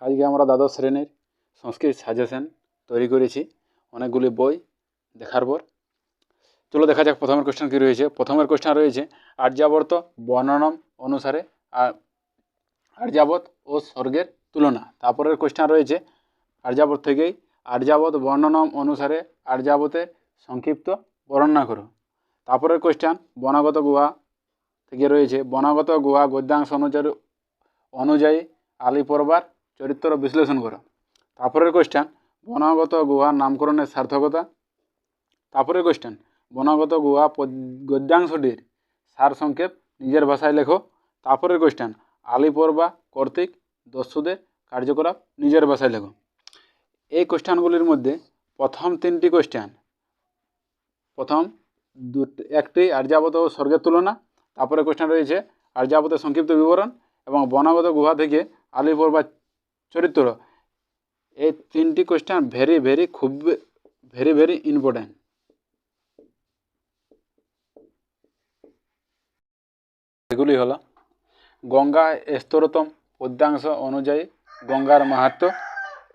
আজকে আমরা দ্বাদশ শ্রেণীর সংস্কৃত সাজেশন তৈরি করেছি অনেকগুলি বই দেখার পর। চলো দেখা যাক প্রথমের কোশ্চেন কী রয়েছে। প্রথমের কোশ্চেন রয়েছে আর্যাবর্ত বর্ণনম অনুসারে আর্যাবত ও স্বর্গের তুলনা। তারপরের কোশ্চেন রয়েছে আর্যাবত থেকেই আর্যাবত বর্ণনম অনুসারে আর্যাবতের সংক্ষিপ্ত বর্ণনা করো। তারপরের কোশ্চেন বনাগত গুহা থেকে রয়েছে বনাগত গুহা গদ্যাংশ অনুযায়ী আলিপর্বার চরিত্র বিশ্লেষণ করো। তারপরের কোশ্চেন বনাগত গুহার নামকরণের সার্থকতা। তারপরের কোশ্চেন বনাগত গুহা গদ্যাংশটির সারসংক্ষেপ নিজের ভাষায় লেখো। তারপরের কোশ্চেন আলিপর্বা কর্তৃক দস্যুদের কার্যকলাপ নিজের ভাষায় লেখো। এই কোশ্চেনগুলির মধ্যে প্রথম তিনটি কোশ্চেন, প্রথম একটি আর্যাবত ও স্বর্গের তুলনা, তারপরে কোশ্চেন রয়েছে আর্যাবতের সংক্ষিপ্ত বিবরণ এবং বনাগত গুহা থেকে আলিপর্বা চরিত্র। এই তিনটি কোশ্চেন ভেরি ইম্পর্ট্যান্ট। এগুলি হলো গঙ্গা স্তোত্রম পদ্যাংশ অনুযায়ী গঙ্গার মাহাত্ম্য।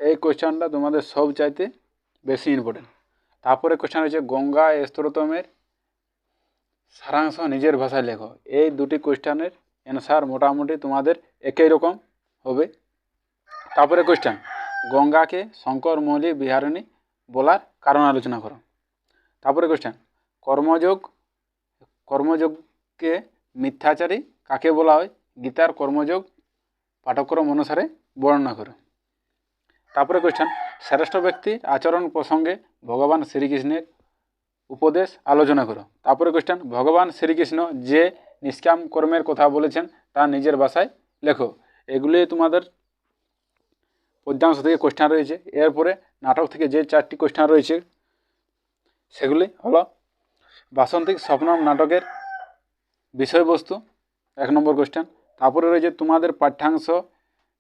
এই কোশ্চেনটা তোমাদের সব চাইতে বেশি ইম্পর্টেন্ট। তারপরে কোশ্চেন হচ্ছে গঙ্গা স্তোত্রমের সারাংশ নিজের ভাষায় লেখো। এই দুটি কোশ্চেনের অ্যান্সার মোটামুটি তোমাদের একই রকম হবে। তারপরে কোশ্চেন গঙ্গাকে শঙ্কর মৌলি বিহারিণী বলার কারণ আলোচনা করো। তারপরে কোশ্চেন কর্মযোগকে মিথ্যাচারী কাকে বলা হয়, গীতার কর্মযোগ পাঠক্রম অনুসারে বর্ণনা করো। তারপরে কোশ্চেন শ্রেষ্ঠ ব্যক্তির আচরণ প্রসঙ্গে ভগবান শ্রীকৃষ্ণের উপদেশ আলোচনা করো। তারপরে কোশ্চেন ভগবান শ্রীকৃষ্ণ যে নিষ্কাম কর্মের কথা বলেছেন তা নিজের ভাষায় লেখো। এগুলি তোমাদের পদ্যাংশ থেকে কোশ্চেন রয়েছে। এরপরে নাটক থেকে যে চারটি কোশ্চেন রয়েছে সেগুলি হলো বাসন্তিক স্বপ্নম নাটকের বিষয়বস্তু, 1 নম্বর কোশ্চেন। তারপরে রয়েছে তোমাদের পাঠ্যাংশ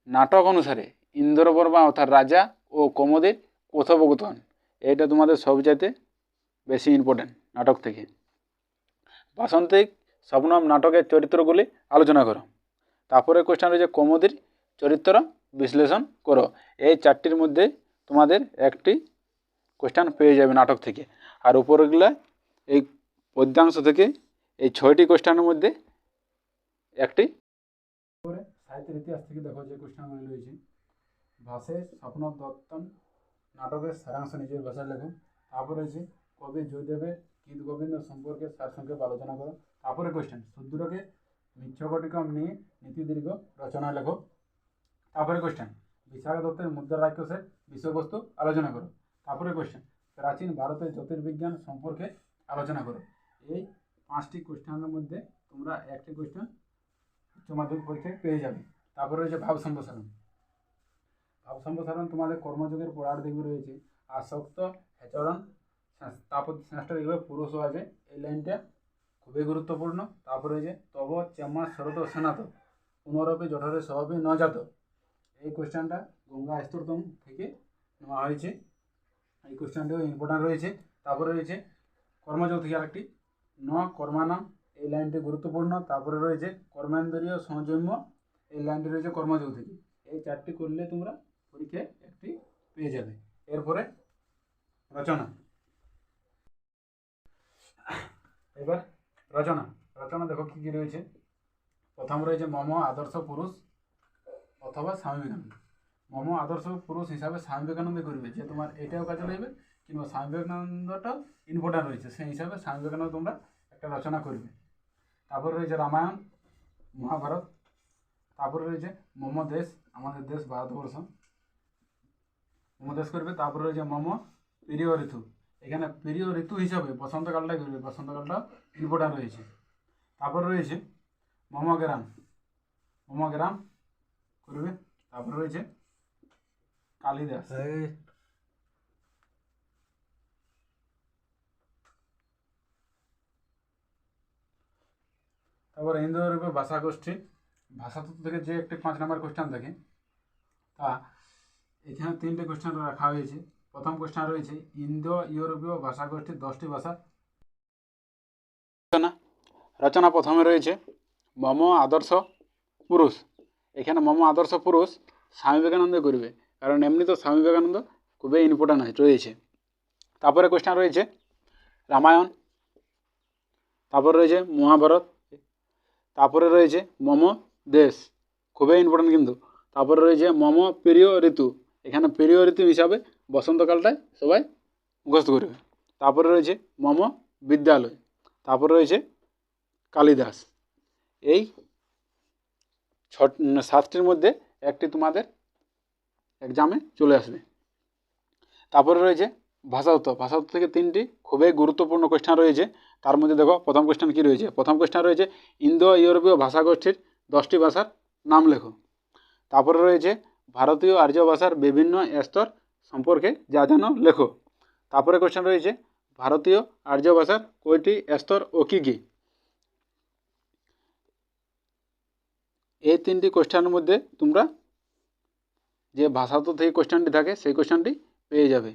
নাটক অনুসারে ইন্দ্রবর্মা অর্থাৎ রাজা ও কৌমুদীর কথোপকথন। এটা তোমাদের সবচাইতে বেশি ইম্পর্টেন্ট নাটক থেকে। বাসন্তিক স্বপ্নম নাটকের চরিত্রগুলি আলোচনা করো। তারপরে কোশ্চেন রয়েছে কৌমুদীর চরিত্র বিশ্লেষণ করো। এই চারটির মধ্যে তোমাদের একটি কোশ্চেন পেয়ে যাবে নাটক থেকে। আর উপরগুলা এই পদ্যাংশ থেকে এই 6টি কোশ্চেনের মধ্যে একটি। সাহিত্যের ইতিহাস থেকে দেখো যে কোশ্চেনগুলি রয়েছে ভাষে স্বপ্ন দত্তন নাটকের সারাংশ নিজের ভাষায় লেখো। তারপরে রয়েছে কবি জয়দেবের গীত গোবিন্দ সম্পর্কে সারসংক্ষেপ আলোচনা করো। তারপরে কোশ্চেন শূদ্রকে মিচ্ছকটিকম নিয়ে নীতিদীর্ঘ রচনা লেখো। তারপরে কোশ্চেন বিশাখা দত্তের মুদ্রা রাক্ষসের বিষয়বস্তু আলোচনা করো। তারপরে কোশ্চেন প্রাচীন ভারতের জ্যোতির্বিজ্ঞান সম্পর্কে আলোচনা করো। এই 5টি কোশ্চেনের মধ্যে তোমরা একটি কোশ্চেন উচ্চ মাধ্যমিক পরীক্ষায় পেয়ে যাবে। তারপরে রয়েছে ভাব সম্প্রসারণ। ভাব সম্প্রসারণ তোমাদের কর্মযোগের পড়ার দিকে রয়েছে আসক্ত হেচরণ তাপতি শ্রেষ্ঠ দেখবে পুরুষও আছে। এই লাইনটা খুবই গুরুত্বপূর্ণ। তারপরে রয়েছে তব চেম্মা শরত সেনাত পুনরপি জঠরে স্বভাবে ন জাত। এই কোশ্চেনটা গঙ্গা স্তোত্রম থেকে নেওয়া হয়েছে। এই কোশ্চেনটিও ইম্পর্টেন্ট রয়েছে। তারপরে রয়েছে কর্মযোগ থেকে আরেকটি ন কর্মানাম, এই লাইনটি গুরুত্বপূর্ণ। তারপরে রয়েছে কর্মেন্দ্রীয় সংযম্য, এই লাইনটি রয়েছে কর্মযোগ থেকে। এই 4টি করলে তোমরা পরীক্ষায় একটি পেয়ে যাবে। এরপরে রচনা। এবার রচনা দেখো কি কি রয়েছে। প্রথম রয়েছে মম আদর্শ পুরুষ অথবা স্বামী বিবেকানন্দ। মম আদর্শ পুরুষ হিসাবে স্বামী বিবেকানন্দ করবে, যে তোমার এটাও কাজে লাগবে কিংবা স্বামী বিবেকানন্দটাও ইম্পর্টেন্ট রয়েছে, সেই হিসাবে স্বামী বিবেকানন্দ তোমরা একটা রচনা করবে। তারপরে রয়েছে রামায়ণ মহাভারত। তারপরে রয়েছে মম দেশ, আমাদের দেশ ভারতবর্ষ, মম দেশ করবে। তারপরে রয়েছে মম প্রিয় ঋতু, এখানে প্রিয় ঋতু হিসাবে বসন্তকালটাই করবে, বসন্তকালটা ইম্পর্টেন্ট রয়েছে। তারপরে রয়েছে মম গ্রাম করবে। তারপরে রয়েছে কালিদাস। তারপরে ইন্দো ইউরোপীয় ভাষা গোষ্ঠী, ভাষাতত্ত্ব থেকে যে একটি 5 নম্বর কোশ্চেন দেখে তা এখানে 3টে কোশ্চেন রাখা হয়েছে। প্রথম কোশ্চেন রয়েছে ইন্দো ইউরোপীয় ভাষা গোষ্ঠীর 10টি ভাষা রচনা। প্রথমে রয়েছে মম আদর্শ পুরুষ। এখানে মম আদর্শ পুরুষ স্বামী বিবেকানন্দ করবে, কারণ এমনি তো স্বামী বিবেকানন্দ খুবই ইম্পর্ট্যান্ট রয়েছে। তারপরে কোয়েশ্চেন রয়েছে রামায়ণ, তারপরে রয়েছে মহাভারত, তারপরে রয়েছে মম দেশ, খুবই ইম্পর্ট্যান্ট কিন্তু। তারপরে রয়েছে মম প্রিয় ঋতু, এখানে প্রিয় ঋতু হিসাবে বসন্তকালটায় সবাই মুখস্থ করবে। তারপরে রয়েছে মম বিদ্যালয়, তারপরে রয়েছে কালিদাস। এই 7টির মধ্যে একটি তোমাদের এক্সামে চলে আসবে। তারপরে রয়েছে ভাষাতত্ত্ব, ভাষাতত্ত্ব থেকে 3টি খুবই গুরুত্বপূর্ণ কোয়েশ্চেন রয়েছে। তার মধ্যে দেখো প্রথম কোয়েশ্চেন কী রয়েছে। প্রথম কোয়েশ্চেন রয়েছে ইন্দো ইউরোপীয় ভাষাগোষ্ঠীর 10টি ভাষার নাম লেখো। তারপরে রয়েছে ভারতীয় আর্য ভাষার বিভিন্ন স্তর সম্পর্কে যা জানো লেখো। তারপরে কোয়েশ্চেন রয়েছে ভারতীয় আর্য ভাষার কয়টি স্তর ও কী কী। এই 3টি কোয়েশ্চেনের মধ্যে তোমরা যে ভাষাতত্ত্ব থেকে কোয়েশ্চেনটি থাকে সেই কোয়েশ্চেনটি পেয়ে যাবে।